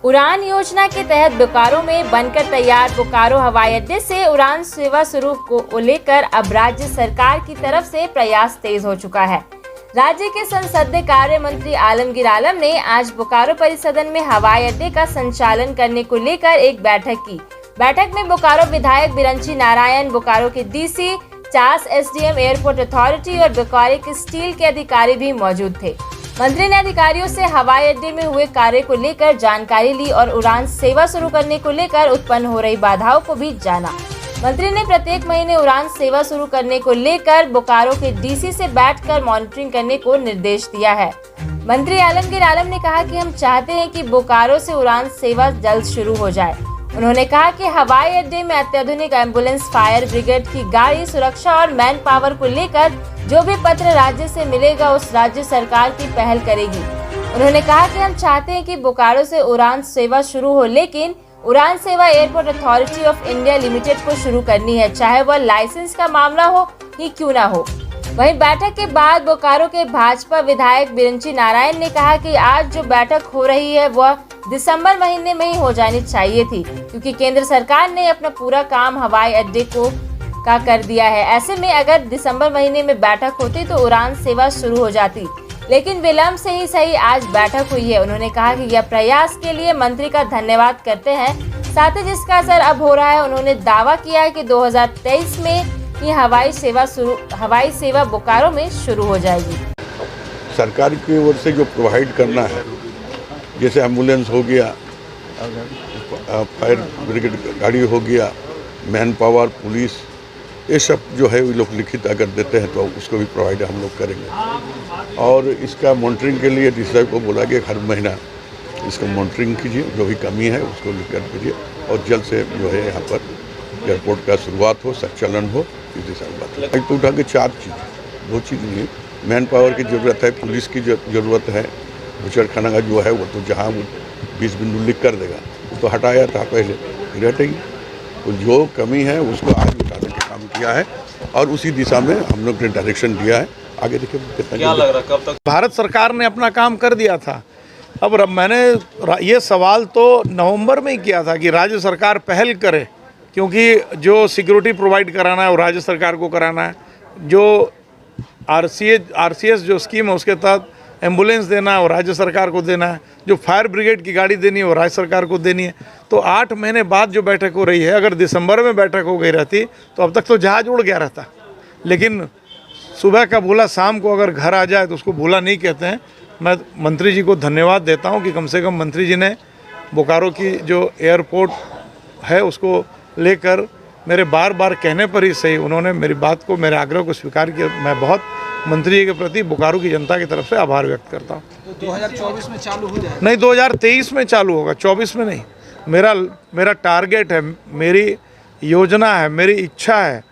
उड़ान योजना के तहत बोकारो में बनकर तैयार बोकारो हवाई अड्डे से उड़ान सेवा शुरू को लेकर अब राज्य सरकार की तरफ से प्रयास तेज हो चुका है। राज्य के संसदीय कार्य मंत्री आलमगीर आलम ने आज बोकारो परिसदन में हवाई अड्डे का संचालन करने को लेकर एक बैठक की। बैठक में बोकारो विधायक बिरंची नारायण, बोकारो के DC, Chas SDM, airport authority और बोकारो के स्टील के अधिकारी भी मौजूद थे। मंत्री ने अधिकारियों से हवाई अड्डे में हुए कार्य को लेकर जानकारी ली और उड़ान सेवा शुरू करने को लेकर उत्पन्न हो रही बाधाओं को भी जाना। मंत्री ने प्रत्येक महीने उड़ान सेवा शुरू करने को लेकर बोकारो के डीसी से बैठकर मॉनिटरिंग करने को निर्देश दिया है। मंत्री आलमगीर आलम ने कहा कि हम चाहते हैं कि बोकारो से उड़ान सेवा जल्द शुरू हो जाए। उन्होंने कहा कि हवाई अड्डे में अत्याधुनिक एम्बुलेंस, फायर ब्रिगेड की गाड़ी, सुरक्षा और मैन पावर को लेकर जो भी पत्र राज्य से मिलेगा उस राज्य सरकार की पहल करेगी। उन्होंने कहा कि हम चाहते हैं कि बोकारो से उड़ान सेवा शुरू हो, लेकिन उड़ान सेवा airport authority of India limited को शुरू करनी है, चाहे वह लाइसेंस का मामला हो ही क्यों ना हो। वहीं बैठक के बाद बोकारो के भाजपा विधायक बिरंची नारायण ने कहा कि आज जो बैठक हो रही है वह दिसंबर महीने में ही हो जानी चाहिए थी, क्योंकि केंद्र सरकार ने अपना पूरा काम हवाई अड्डे का कर दिया है। ऐसे में अगर दिसंबर महीने में बैठक होती तो उड़ान सेवा शुरू हो जाती, लेकिन विलम्ब से ही सही आज बैठक हुई है। उन्होंने कहा कि यह प्रयास के लिए मंत्री का धन्यवाद करते हैं, साथ ही जिसका असर अब हो रहा है। उन्होंने दावा किया है कि 2023 में ये हवाई सेवा बोकारो में शुरू हो जाएगी। सरकार की ओर से जो प्रोवाइड करना है, जैसे एम्बुलेंस हो गया, फायर ब्रिगेड गाड़ी हो गया, मैन पावर, पुलिस, ये सब जो है वो लोग लिखित अगर देते हैं तो उसको भी प्रोवाइड हम लोग करेंगे। और इसका मॉनिटरिंग के लिए डीसी को बोला गया हर महीना इसका मॉनिटरिंग कीजिए, जो भी कमी है उसको लिख कर दीजिए और जल्द से जो है यहाँ पर एयरपोर्ट का शुरुआत हो, संचालन हो। इसी साल बात एक तो उठा के 4 चीज़, 2 चीज़ नहीं, मैन पावर की ज़रूरत है, पुलिस की ज़रूरत है, बुचड़खाना का जो है वो तो जहाँ वो 20 बिंदु लिख कर देगा वो तो हटाया था पहले, फिर हटेगी। तो जो कमी है उसको आज उठाने का काम किया है और उसी दिशा में हम लोग ने डायरेक्शन दिया है। आगे देखिए कितना क्या लग रहा कब तक भारत सरकार ने अपना काम कर दिया था। अब मैंने ये सवाल तो नवंबर में ही किया था कि राज्य सरकार पहल करे, क्योंकि जो सिक्योरिटी प्रोवाइड कराना है वो राज्य सरकार को कराना है, जो आरसीएस जो स्कीम है उसके तहत एम्बुलेंस देना है वो राज्य सरकार को देना है, जो फायर ब्रिगेड की गाड़ी देनी है वो राज्य सरकार को देनी है। तो 8 महीने बाद जो बैठक हो रही है, अगर दिसंबर में बैठक हो गई रहती तो अब तक तो जहाज उड़ गया रहता। लेकिन सुबह का भूला शाम को अगर घर आ जाए तो उसको भूला नहीं कहते हैं। मैं मंत्री जी को धन्यवाद देता हूं कि कम से कम मंत्री जी ने बोकारो की जो एयरपोर्ट है उसको लेकर मेरे बार बार कहने पर ही सही उन्होंने मेरी बात को, मेरे आग्रह को स्वीकार किया। मैं बहुत मंत्री जी के प्रति बोकारो की जनता की तरफ से आभार व्यक्त करता हूँ। तो 2024 में चालू हो जाएगा? नहीं, 2023 में चालू होगा, 24 में नहीं। मेरा टारगेट है, मेरी योजना है, मेरी इच्छा है